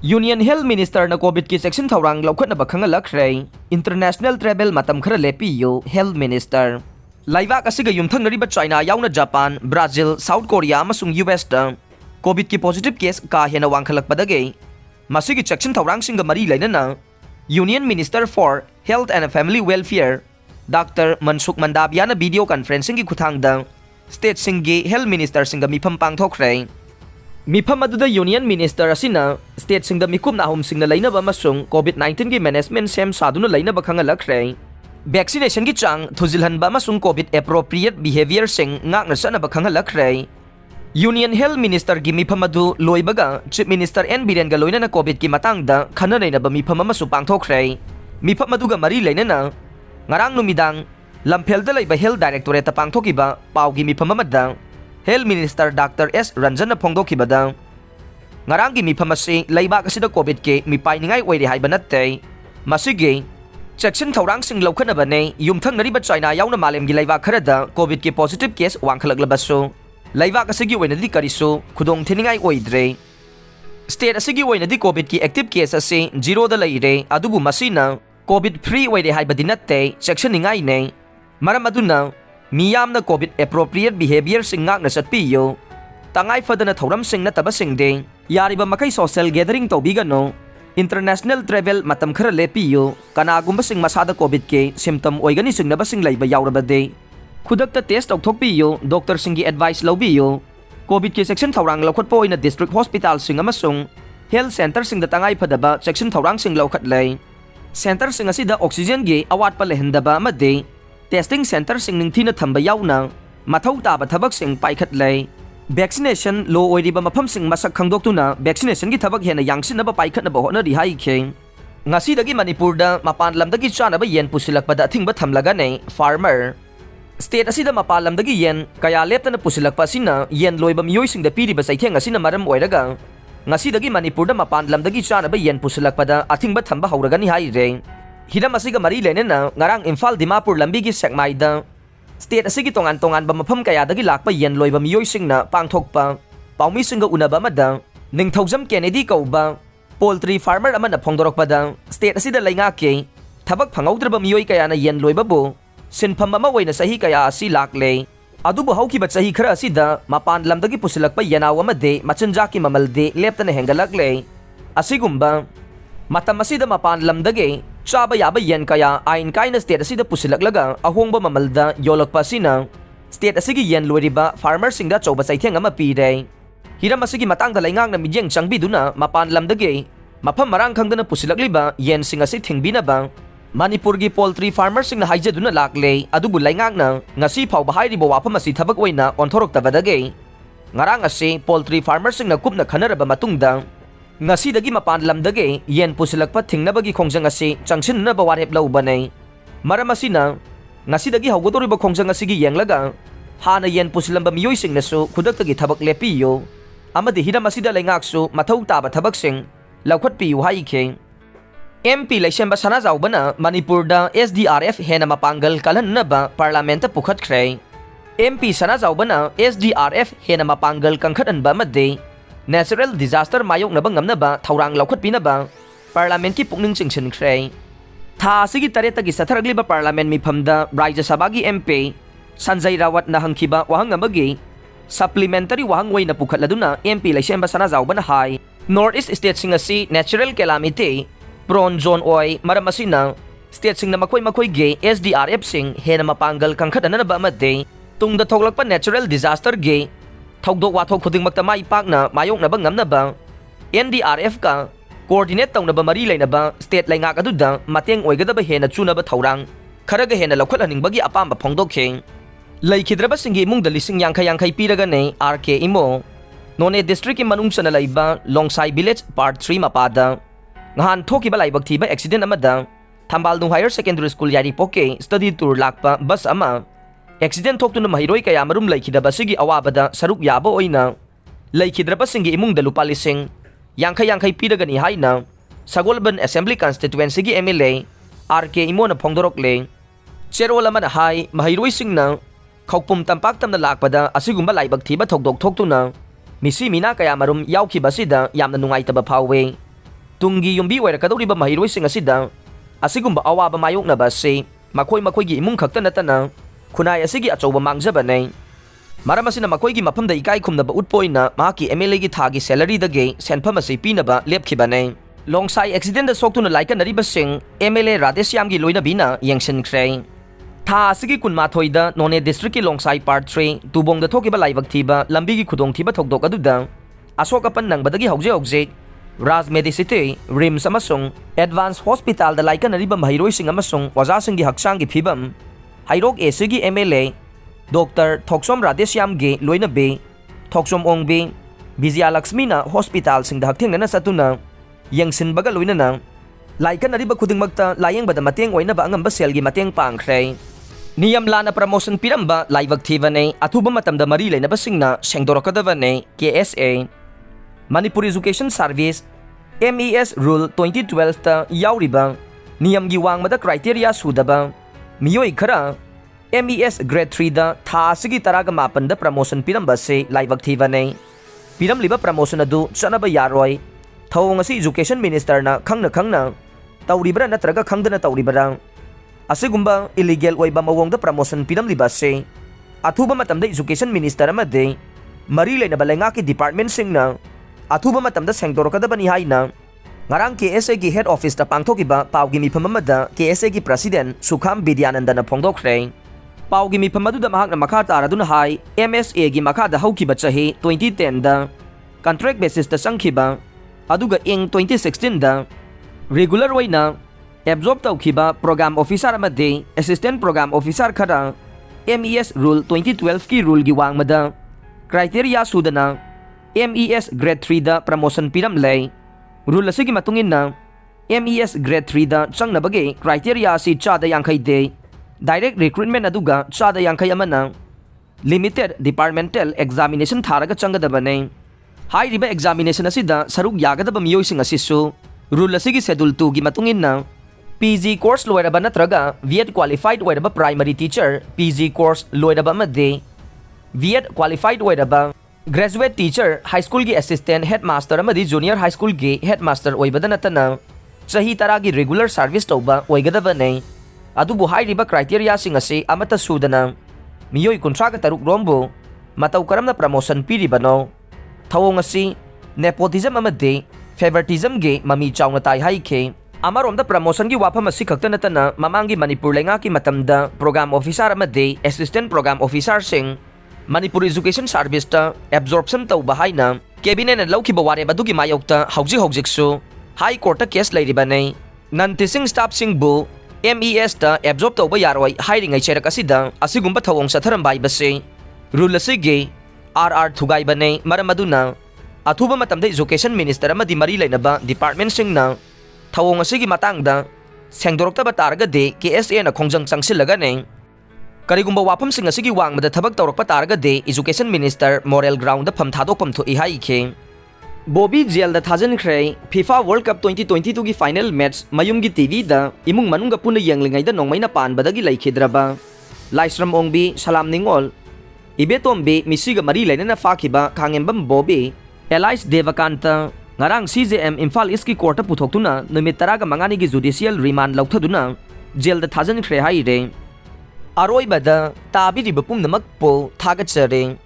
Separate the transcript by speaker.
Speaker 1: Union Health Minister na COVID ki Cheksin Thourang Loukhatnaba Khanghallakhre International Travel matam khara lepiyo Health Minister Laibak asiga yumthangnariba China yauna Japan, Brazil, South Korea amasung US da COVID ki positive case ka hena wangkhalakpadage masigi Cheksin Thourang singa mari lainana Union Minister for Health and Family Welfare Dr. Mansukh Mandavia na video conferencing ki khuthangda State singi Health Minister singa mifam pangthokre Mifam aduda Union Minister asina State singda mikum na ahum singna lainaba amasung COVID-19 ki management sem saduna lainaba Khanghallakhre Vaccination ki chang thuzilhanba amasung COVID appropriate behavior sing ngakna sanaba Khanghallakhre Union Health Minister ki mifam adu loibaga Chief Minister N Biren ga loina na COVID ki matangda khananay na ba mifam amasu pangthokre mifam aduga mari lainana ngarang numidang lamphel-da laiba Health Directorate pangthokiba pau ki mifam amada Health Minister Dr. S. Ranjan na phongdokibada ngarang gi mifam asi laibak asida COVID ke mipainingai oire haiba natte masigi Cheksin Thourang sing Loukhatnaba ne yumthangnariba China yauna malem gi laibak kharada COVID ke positive case wangkhalaklebasu laibak asigi oinadi karisu khudong thiningai oidre State asigi oinadi COVID ki active case asi 0 da laire adubu masina COVID free oire haiba dinatte Cheksin ningai ne maram aduna Miyamna COVID appropriate behavior sing ngakna satpiyo Tangay fadana thauram sing na taba singde Yariba makai social gathering tawbigano International travel matam khara lepiyo Kanagumba sing masada COVID ke symptom oigani sing naba sing layba yawrabade Khudakta test okthokpiyo Doctor singi advice lawbiyo COVID ke Cheksin Thourang Loukhatpo ina district hospital sing amasung Health center sing da tangay fadaba Cheksin Thourang sing Loukhatlay Center sing asida oxygen ge awat pa lehendaba amade Testing center sing ningthina thamba yauna mathau taba thabak sing paikhatlay vaccination low oiriba mafam sing masak khangdoktuna vaccination gi thabak hena yangsinaba paikhatnaba honari hai kheng ngasi dagi Manipur da mapan lamdagi chanaba yen pusilakpada thingba thamlaga ne farmer state asida mapan lamdagi yen kaya leptana pusilakpa sina yen loiba miyoi sing da piriba saitheng asina maram oiraga ngasi dagi Manipur da mapan lamdagi chanaba yen pusilakpada athingba thamba hauraga ni hai re Hiram asiga mari lenena ngarang Imphal Dimapur lambi gi sekmaida state asigi tongan ba mafam kaya dagi lakpa yen loiba miyoi singna pangthokpa paumi singa unaba mada ningthaujam Kennedy kauba poultry farmer amana phongdorokpada state asida lainga ke thabak phangaudraba miyoi kaya na yen loiba bo sinpham ama oina sahi kaya asi lakle adubu haukiba sahi khara asida mapan lamdagi pusilakpa yanaw amade machanjaki mamalde leptana hengalakle asigumba matam asida mapan lamdagi Chaba yaba yen kaya ain kaina state asida pusilaklaga ahongba mamalda yolakpa sina state asigi yen loiriba farmer singda chawba saitheng ama pire hiram asigi matangda laingang na mijeng changbiduna mapan lamdage mafam marang khangdana pusilakliba yen sing asi thingbinaba Manipur gi poultry farmer singna haijaduna lakle adubu laingang na ngasi phawba hairibo wafam asi thabak oina onthoroktabadage ngarang asi poultry farmer singna kupna khanaraba matungda ngasi dagi mapan lamdage yen pusilakpa thingnabagi khongjang asi changsinna ba warhep laubanai maram asina ngasi dagi hawgodoriba khongjang asigi yenglaga hana yen pusilamba miyoi singnasu khudaktagi thabak lepiyo amadi hiram asida laingaksu mathau taba thabak sing laukhatpiyu haikhe MP Laishemba sana zawbana Manipur da SDRF hena mapangal kalhannaba parliament pukhatkre MP sana zawbana SDRF hena mapangal kangkhatanba madde Natural disaster mayok na bang naba Thourang Loukhatpinaba Parliament ki pukning chingchinkhre Tha asigi taretagi satharagliba Parliament miphamda Rajya Sabha gi MP Sanjay Rawat na hangkiba wahang amagi supplementary wahang way na pukhatladuna MP Laishemba sana zawbana hai Northeast state sing asi natural calamity prone zone oy maram asina state sing na makoy ge SDRF sing hena mapanggal kangkhatana ba amade tungda thoglakpa natural disaster ge Thogdok wathok khudingmakta maipakna mayoknaba ngamnaba NDRF ka coordinate tawnaba mari lainaba state laingak aduda mateng oigadaba hena chunaba Thourang kharaga hena lokhathaningbagi apamba phongdokheng laikhidraba singi imungda lising yangkhai piraga ne RK imo None district ki manungsana laiba Longsai village part 3 mapada ngahan thokiba laibak thiba accident amada Thambaldung higher secondary school yari poke study tour lakpa bus ama Accident thoktuna mahiroi kaya marum laikhidaba sigi awabada saruk yaba oina laikhidraba singi imungda lupa lising yangkhai piragani haina Sagolban Assembly Constituency gi MLA RK imo na phongdorokle cherola mana hai mahiroi singna khawpum tampak tamna lakpada asigumba laibak thiba thokdok thoktuna misi mina kaya marum yaukhi basida yamna nungai taba phawe Tungi yumbi oirakadoriba mahiroi-sing asida asigumba awaba mayoknaba asi makoy-makoygi imung khakta natana khunai asigi achouba mangjaba nei. Maram asina makoygi mafamda ikai khumnaba utpoina mahaki MLA gi thagi salary dage senpham asi pinaba lepkhiba nei. Longsai accident da soktuna laikanariba sing MLA Radhesyam gi loinabina yengsinkhre. Tha asigi kunmathoida None district ki Longsai part 3 tubong da thokiba laibak thiba lambi gi khudong thiba thokdok aduda asokapan nangbadagi hauje Raj Medicity Rims amasung Advanced Hospital da laikanariba mahiroi-sing amasung wajasing gi hakchang gi phibam hairok asigi MLA Dr. Thoksom Radhesyam gi loinabe Thoksom ongbi Vijaya Lakshmi na hospital sing da hakthengna satuna yengsinbaga loinana laikanariba khudingmakta layengbada mateng oinaba angamba sel gi mateng pangkhre. Niyam lana promotion piramba laibak thiba nei athuba matamda mari leinaba singna sengdorakadaba nei KSA Manipur Education Service MES Rule 2012 ta yauriba niyam gi wangmada criteria sudaba miyoi khara MES Grade 3 da tha asigi taraga mapan da promotion piramba se laibak thiba nei piram liba promotion adu chanaba yaroi thawong asi education minister na khangna tauribra natraga khangdana tauribra asigumba illegal oiba mawong da promotion piram liba se athuba matamda education minister amade mari leinaba lenga ki department singna athuba matamda sengdorokadabani haina ngarang KSA gi head office ta pangthokiba pawgi mifam amada KSA gi president Sukham Vidyanandana phongdokre. Pawgi mifam aduda mahakna makha taraduna hai MSA gi makha da haukiba chahi 2010 da contract basis ta sangkhiba aduga ing 2016 da regular oina absorb tawkhiba program officer amade assistant program officer khara MES rule 2012 ki rule gi wangmada criteria sudana MES Grade 3 da promotion piram lay. Rule asigi matungin na MES Grade 3 da changnabage criteria si chada yangkai de direct recruitment aduga chada yangkai amana limited departmental examination tharaga changadaba nei. Hai riba examination asida saruk yagadaba miyoising asisu rule asigi schedule 2 gi matungin na PG course loiraba natraga VET qualified oiraba primary teacher PG course loiraba amade VET qualified oiraba graduate teacher high school gi assistant headmaster amadi junior high school gi headmaster oibada natana chahi taragi regular service toba oigadaba nei adubu hai riba criteria sing ase amata sudana miyoi contract taruk rombo matau karamna promotion piribano thawong asi nepotism amade favoritism gi mami chawna tai hai ke amarom da promotion gi wafam asi khakta natana mamangi Manipur lenga ki matamda program officer amade assistant program officer sing Manipur Education Service ta absorption tau bahaina cabinet na laukiba ware badugi mayokta hauji su high court ta case lairiba nei nan teaching staff sing bu MES ta absorb tau ba yaroi hiring ai cherak asida asigumba thawong satharam bai base rule asigi RR thugai banei maramaduna athuba matamda education minister amadi mari lainaba department sing na thawong asigi matangda sengdorokta ba targa de KSA na khongjang changsilaga nei karigumba wafam sing asigi wangmada thabak tawrakpa targa de education minister moral ground da pham thadokpam thu ihai ke Bobby jail da thajankhre FIFA World Cup 2022 gi final match mayum gi TV da imung manungga puna yenglingai da nongmaina panbadagi laikhidraba Laisram ongbi salam ningol ibetombe misiga mari lainana fakhiba khangembam Bobby Elias Devakanta ngarang CJM Imphal East ki court puthokuna numit 15 gi judicial remand lauthaduna jail da thajankhre hai re Aroibada tabiriba pumnamak po thagachare